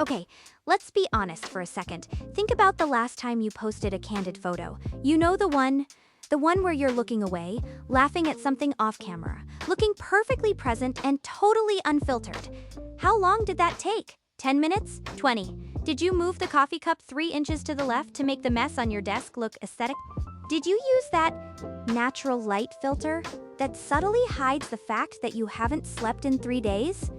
Okay, let's be honest for a second. Think about the last time you posted a candid photo. You know the one? The one where you're looking away, laughing at something off camera, looking perfectly present and totally unfiltered. How long did that take? 10 minutes? 20? Did you move the coffee cup 3 inches to the left to make the mess on your desk look aesthetic? Did you use that natural light filter that subtly hides the fact that you haven't slept in 3 days?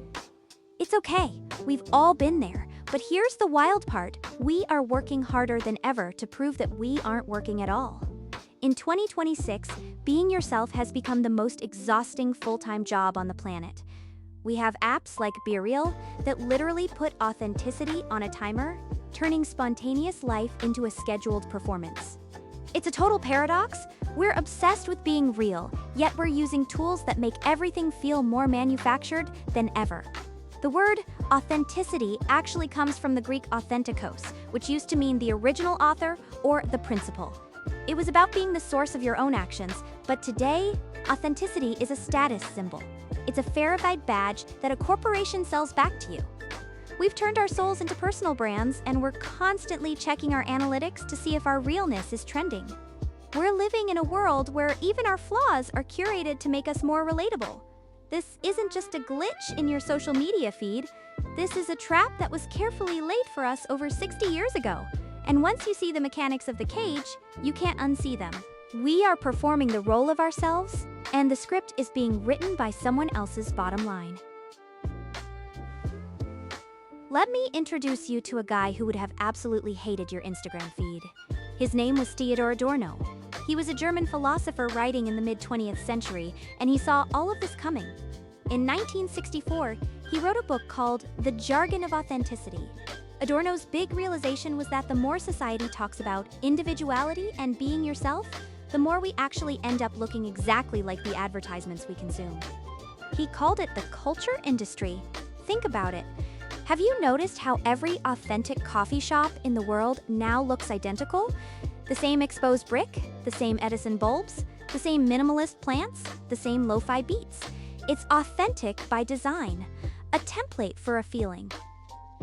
It's okay, we've all been there, but here's the wild part. We are working harder than ever to prove that we aren't working at all. In 2026, being yourself has become the most exhausting full-time job on the planet. We have apps like Be Real that literally put authenticity on a timer, turning spontaneous life into a scheduled performance. It's a total paradox. We're obsessed with being real, yet we're using tools that make everything feel more manufactured than ever. The word authenticity actually comes from the Greek authentikos, which used to mean the original author or the principal. It was about being the source of your own actions, but today, authenticity is a status symbol. It's a verified badge that a corporation sells back to you. We've turned our souls into personal brands, and we're constantly checking our analytics to see if our realness is trending. We're living in a world where even our flaws are curated to make us more relatable. This isn't just a glitch in your social media feed. This is a trap that was carefully laid for us over 60 years ago. And once you see the mechanics of the cage, you can't unsee them. We are performing the role of ourselves, and the script is being written by someone else's bottom line. Let me introduce you to a guy who would have absolutely hated your Instagram feed. His name was Theodor Adorno. He was a German philosopher writing in the mid-20th century, and he saw all of this coming. In 1964, he wrote a book called The Jargon of Authenticity. Adorno's big realization was that the more society talks about individuality and being yourself, the more we actually end up looking exactly like the advertisements we consume. He called it the culture industry. Think about it. Have you noticed how every authentic coffee shop in the world now looks identical? The same exposed brick, the same Edison bulbs, the same minimalist plants, the same lo-fi beats. It's authentic by design, a template for a feeling.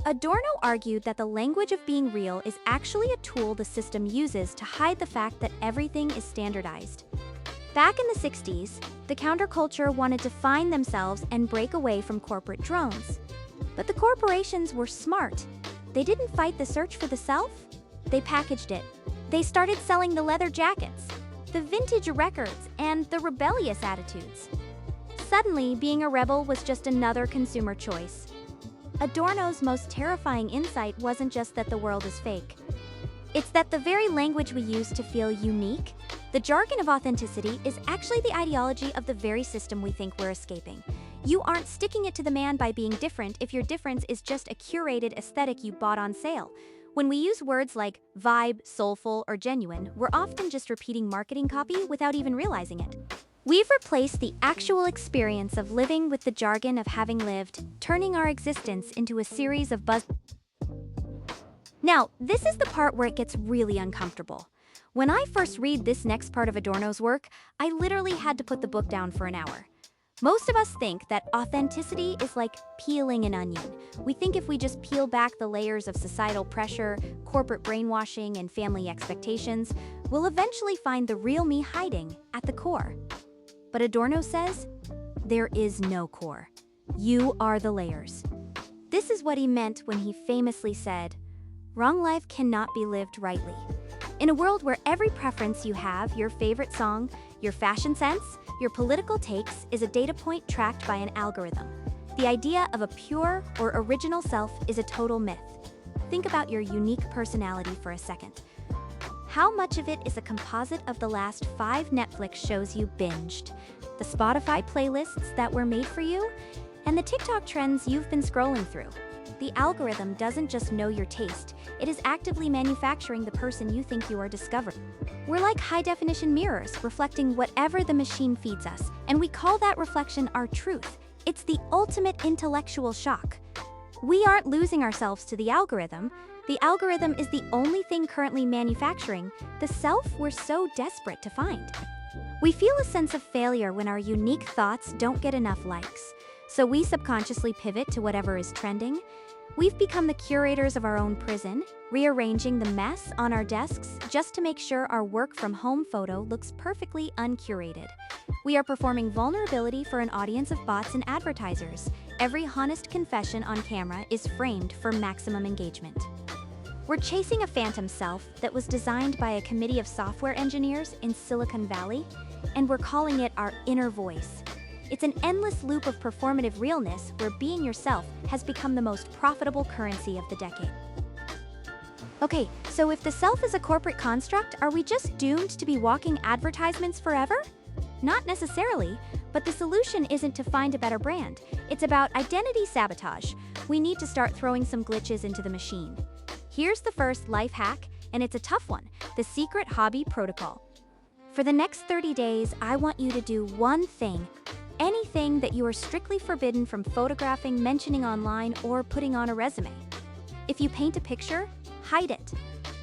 Adorno argued that the language of being real is actually a tool the system uses to hide the fact that everything is standardized. Back in the 60s, the counterculture wanted to find themselves and break away from corporate drones. But the corporations were smart. They didn't fight the search for the self, they packaged it. They started selling the leather jackets, the vintage records, and the rebellious attitudes. Suddenly, being a rebel was just another consumer choice. Adorno's most terrifying insight wasn't just that the world is fake. It's that the very language we use to feel unique, the jargon of authenticity, is actually the ideology of the very system we think we're escaping. You aren't sticking it to the man by being different if your difference is just a curated aesthetic you bought on sale. When we use words like vibe, soulful, or genuine, we're often just repeating marketing copy without even realizing it. We've replaced the actual experience of living with the jargon of having lived, turning our existence into a series of buzz. Now, this is the part where it gets really uncomfortable. When I first read this next part of Adorno's work, I literally had to put the book down for an hour. Most of us think that authenticity is like peeling an onion. We think if we just peel back the layers of societal pressure, corporate brainwashing, and family expectations, we'll eventually find the real me hiding at the core. But Adorno says, there is no core. You are the layers. This is what he meant when he famously said, "Wrong life cannot be lived rightly." In a world where every preference you have, your favorite song, your fashion sense, your political takes, is a data point tracked by an algorithm, the idea of a pure or original self is a total myth. Think about your unique personality for a second. How much of it is a composite of the last 5 Netflix shows you binged, the Spotify playlists that were made for you, and the TikTok trends you've been scrolling through? The algorithm doesn't just know your taste, it is actively manufacturing the person you think you are discovering. We're like high-definition mirrors reflecting whatever the machine feeds us, and we call that reflection our truth. It's the ultimate intellectual shock. We aren't losing ourselves to the algorithm. The algorithm is the only thing currently manufacturing the self we're so desperate to find. We feel a sense of failure when our unique thoughts don't get enough likes, so we subconsciously pivot to whatever is trending. We've become the curators of our own prison, rearranging the mess on our desks just to make sure our work from home photo looks perfectly uncurated. We are performing vulnerability for an audience of bots and advertisers. Every honest confession on camera is framed for maximum engagement. We're chasing a phantom self that was designed by a committee of software engineers in Silicon Valley, and we're calling it our inner voice. It's an endless loop of performative realness where being yourself has become the most profitable currency of the decade. Okay, so if the self is a corporate construct, are we just doomed to be walking advertisements forever? Not necessarily, but the solution isn't to find a better brand. It's about identity sabotage. We need to start throwing some glitches into the machine. Here's the first life hack, and it's a tough one: the secret hobby protocol. For the next 30 days, I want you to do one thing. Anything that you are strictly forbidden from photographing, mentioning online, or putting on a resume. If you paint a picture, hide it.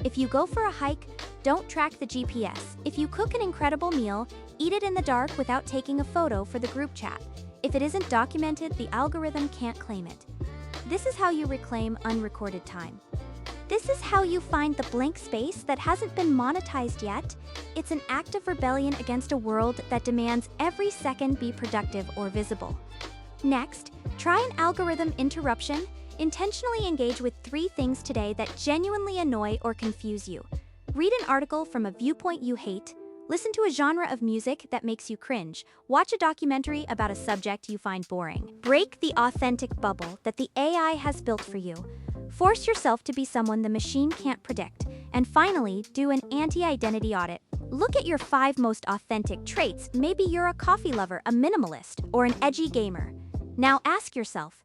If you go for a hike, don't track the GPS. If you cook an incredible meal, eat it in the dark without taking a photo for the group chat. If it isn't documented, the algorithm can't claim it. This is how you reclaim unrecorded time. This is how you find the blank space that hasn't been monetized yet. It's an act of rebellion against a world that demands every second be productive or visible. Next, try an algorithm interruption. Intentionally engage with 3 things today that genuinely annoy or confuse you. Read an article from a viewpoint you hate. Listen to a genre of music that makes you cringe. Watch a documentary about a subject you find boring. Break the authentic bubble that the AI has built for you. Force yourself to be someone the machine can't predict. And finally, do an anti-identity audit. Look at your 5 most authentic traits. Maybe you're a coffee lover, a minimalist, or an edgy gamer. Now ask yourself,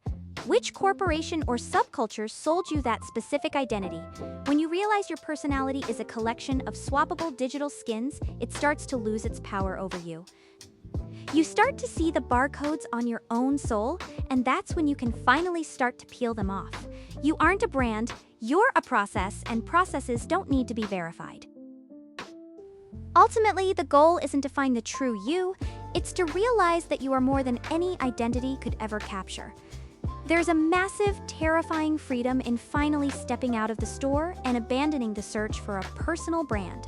which corporation or subculture sold you that specific identity? When you realize your personality is a collection of swappable digital skins, it starts to lose its power over you. You start to see the barcodes on your own soul, and that's when you can finally start to peel them off. You aren't a brand, you're a process, and processes don't need to be verified. Ultimately, the goal isn't to find the true you, it's to realize that you are more than any identity could ever capture. There's a massive, terrifying freedom in finally stepping out of the store and abandoning the search for a personal brand.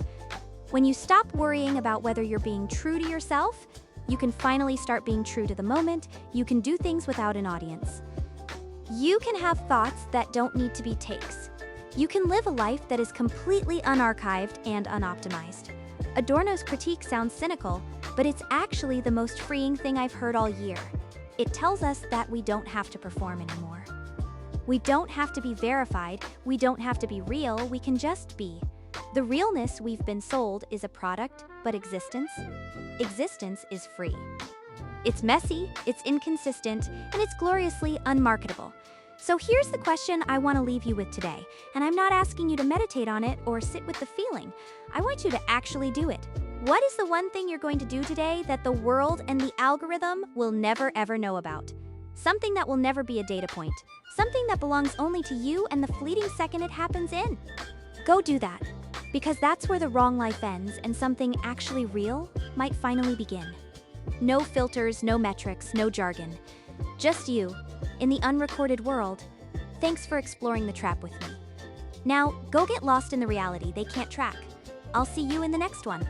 When you stop worrying about whether you're being true to yourself, you can finally start being true to the moment. You can do things without an audience. You can have thoughts that don't need to be takes. You can live a life that is completely unarchived and unoptimized. Adorno's critique sounds cynical, but it's actually the most freeing thing I've heard all year. It tells us that we don't have to perform anymore. We don't have to be verified, we don't have to be real, we can just be. The realness we've been sold is a product, but existence is free. It's messy, it's inconsistent, and it's gloriously unmarketable. So here's the question I want to leave you with today, and I'm not asking you to meditate on it or sit with the feeling. I want you to actually do it. What is the one thing you're going to do today that the world and the algorithm will never ever know about? Something that will never be a data point. Something that belongs only to you and the fleeting second it happens in. Go do that, because that's where the wrong life ends and something actually real might finally begin. No filters, no metrics, no jargon. Just you, in the unrecorded world. Thanks for exploring the trap with me. Now, go get lost in the reality they can't track. I'll see you in the next one.